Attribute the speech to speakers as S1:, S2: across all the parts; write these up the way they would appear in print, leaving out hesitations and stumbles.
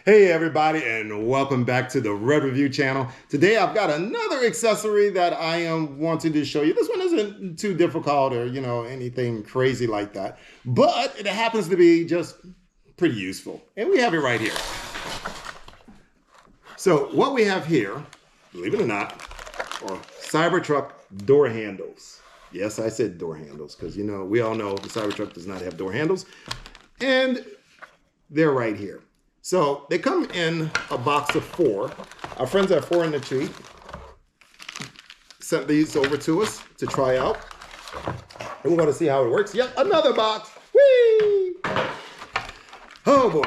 S1: Hey everybody, and welcome back to the Red Review channel. Today I've got another accessory that I am wanting to show you. This one isn't too difficult or anything crazy like that, but it happens to be just pretty useful. And we have it right here. So what we have here, believe it or not, are Cybertruck door handles. Yes, I said door handles because we all know the Cybertruck does not have door handles. And they're right here. So they come in a box of 4. Our friends at FORONETRY sent these over to us to try out. And we're going to see how it works. Yep, another box. Whee! Oh boy.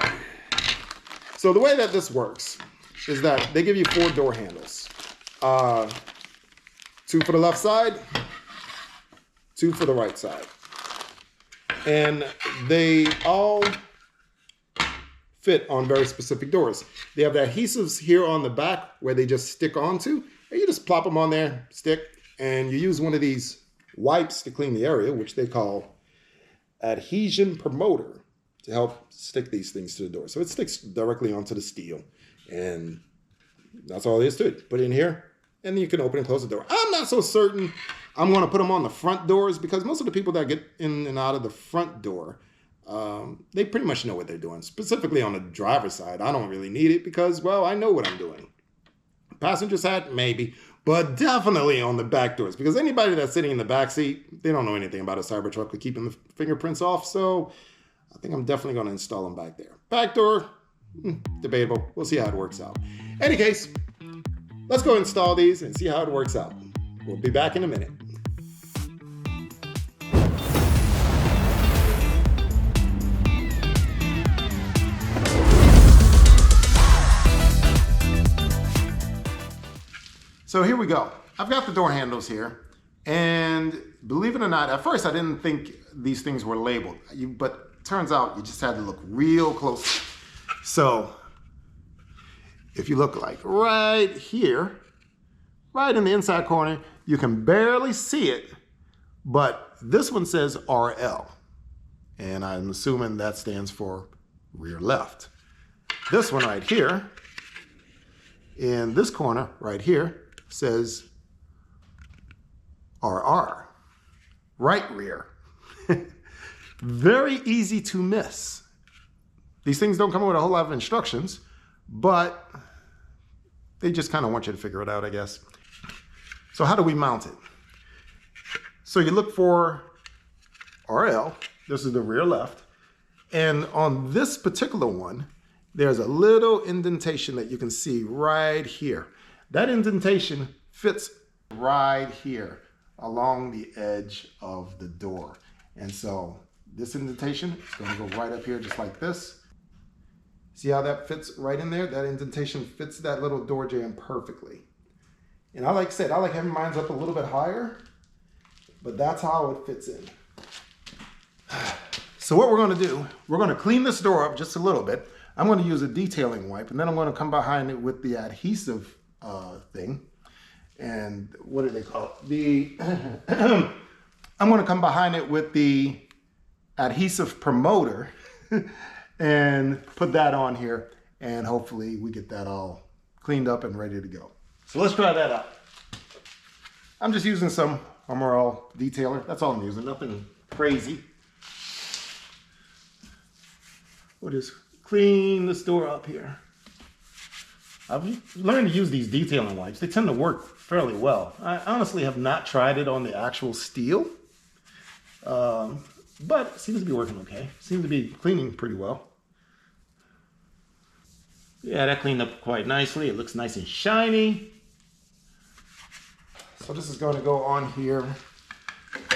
S1: So the way that this works is that they give you 4 door handles. 2 for the left side, 2 for the right side. And they all fit on very specific doors. They have the adhesives here on the back where they just stick onto, and you just plop them on there, stick, and you use one of these wipes to clean the area, which they call adhesion promoter, to help stick these things to the door. So it sticks directly onto the steel, and that's all there is to it. Put it in here, and then you can open and close the door. I'm not so certain I'm going to put them on the front doors because most of the people that get in and out of the front door, they pretty much know what they're doing. Specifically on the driver's side, I don't really need it because, well, I know what I'm doing. Passenger side, maybe, but definitely on the back doors because anybody that's sitting in the back seat, they don't know anything about a Cybertruck or keeping the fingerprints off. So I think I'm definitely going to install them back there. Back door, debatable. We'll see how it works out. Any case, let's go install these and see how it works out. We'll be back in a minute. So here we go. I've got the door handles here, and believe it or not, at first I didn't think these things were labeled, but it turns out you just had to look real close. So if you look like right here, right in the inside corner, you can barely see it, but this one says RL, and I'm assuming that stands for rear left. This one right here, in this corner right here, says RR, right rear. Very easy to miss. These things don't come with a whole lot of instructions, but they just kind of want you to figure it out, I guess. So how do we mount it? So you look for RL, this is the rear left, and on this particular one, there's a little indentation that you can see right here. That indentation fits right here along the edge of the door. And so this indentation is going to go right up here just like this. See how that fits right in there? That indentation fits that little door jamb perfectly. And I like having mine up a little bit higher, but that's how it fits in. So what we're going to do, we're going to clean this door up just a little bit. I'm going to use a detailing wipe, and then I'm going to come behind it with the adhesive thing. And what do they call it? I'm going to come behind it with the adhesive promoter and put that on here, and hopefully we get that all cleaned up and ready to go. So let's try that out. I'm just using some Armor All detailer. That's all I'm using, nothing crazy. We'll just clean this door up here. I've learned to use these detailing wipes. They tend to work fairly well. I honestly have not tried it on the actual steel, but it seems to be working okay. Seems to be cleaning pretty well. Yeah, that cleaned up quite nicely. It looks nice and shiny. So this is going to go on here,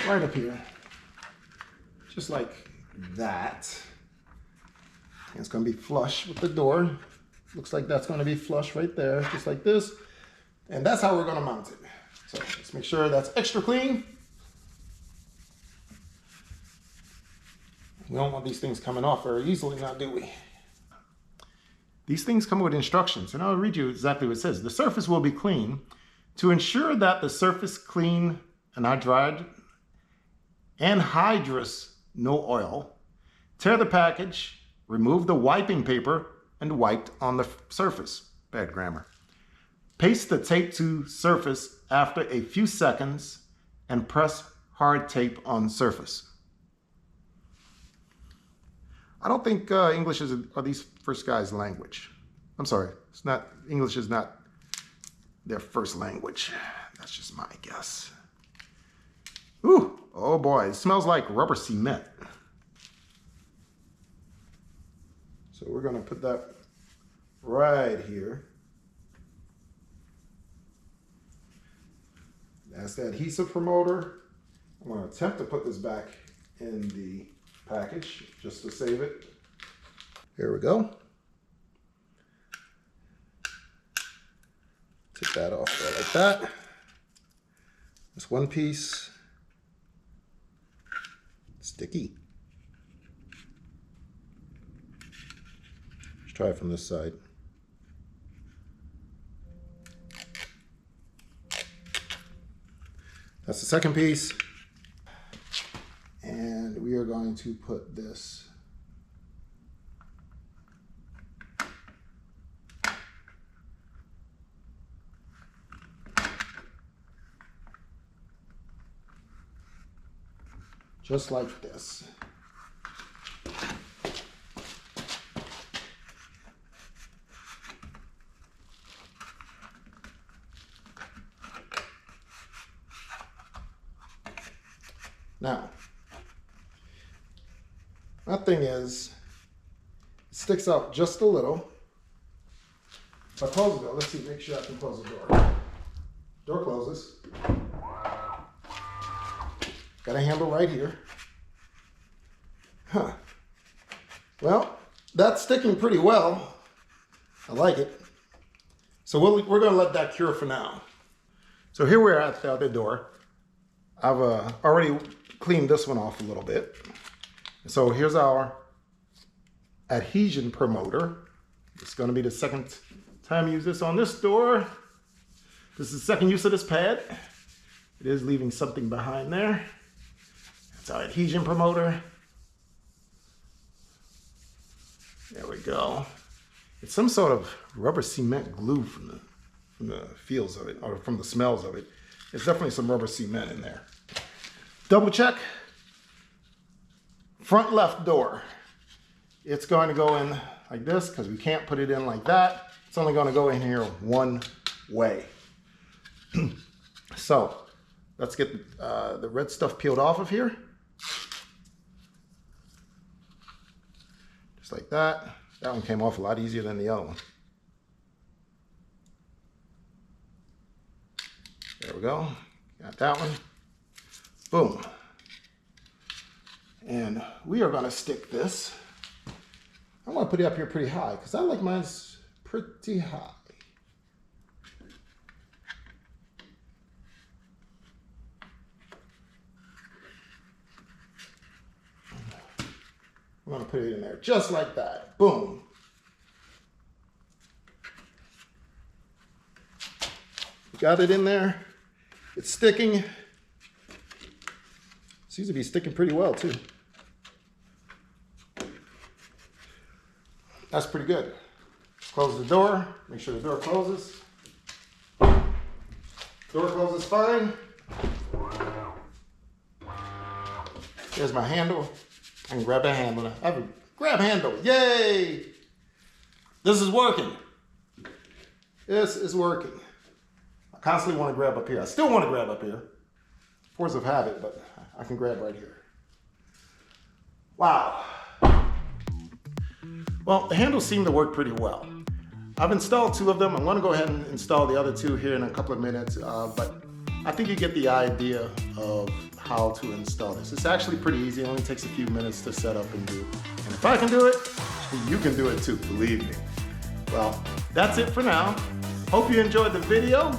S1: right up here, just like that. And it's going to be flush with the door. Looks like that's going to be flush right there, just like this. And that's how we're going to mount it. So let's make sure that's extra clean. We don't want these things coming off very easily now, do we? These things come with instructions, and I'll read you exactly what it says. The surface will be clean. To ensure that the surface clean and hydride anhydrous, no oil. Tear the package, remove the wiping paper, and wiped on the surface. Bad grammar. Paste the tape to surface after a few seconds and press hard tape on surface. I don't think English are these first guys' language. I'm sorry, it's not. English is not their first language. That's just my guess. Ooh, oh boy, it smells like rubber cement. So we're gonna put that right here. That's the adhesive promoter. I'm gonna attempt to put this back in the package just to save it. Here we go. Take that off there like that. Just one piece. Sticky. Let's try it from this side. That's the second piece. And we are going to put this just like this. Now, my thing is, it sticks out just a little. If I close the door, let's see, make sure I can close the door. Door closes. Got a handle right here. Huh. Well, that's sticking pretty well. I like it. So we're gonna let that cure for now. So here we're at the other door. I've already cleaned this one off a little bit. So here's our adhesion promoter. It's gonna be the second time I use this on this door. This is the second use of this pad. It is leaving something behind there. That's our adhesion promoter. There we go. It's some sort of rubber cement glue from the feels of it, or from the smells of it. It's definitely some rubber cement in there. Double check. Front left door. It's going to go in like this because we can't put it in like that. It's only going to go in here one way. So let's get the red stuff peeled off of here. Just like that. That one came off a lot easier than the other one. There we go. Got that one. Boom. And we are going to stick this. I want to put it up here pretty high because I like mine's pretty high. I'm going to put it in there just like that. Boom. Got it in there. It's sticking. Seems to be sticking pretty well too. That's pretty good. Close the door. Make sure the door closes. Door closes fine. There's my handle. I can grab the handle. I have a grab handle. Yay! This is working. This is working. I constantly want to grab up here. I still want to grab up here. Force of habit, but I can grab right here. Wow. Well, the handles seem to work pretty well. I've installed 2 of them. I'm going to go ahead and install the other 2 here in a couple of minutes, but I think you get the idea of how to install this. It's actually pretty easy. It only takes a few minutes to set up and do. And if I can do it, you can do it too, believe me. Well, that's it for now. Hope you enjoyed the video.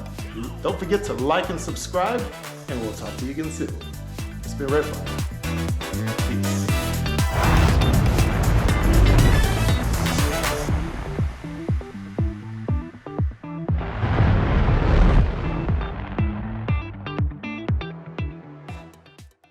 S1: Don't forget to like and subscribe, and we'll talk to you again soon. It's been Red Fire.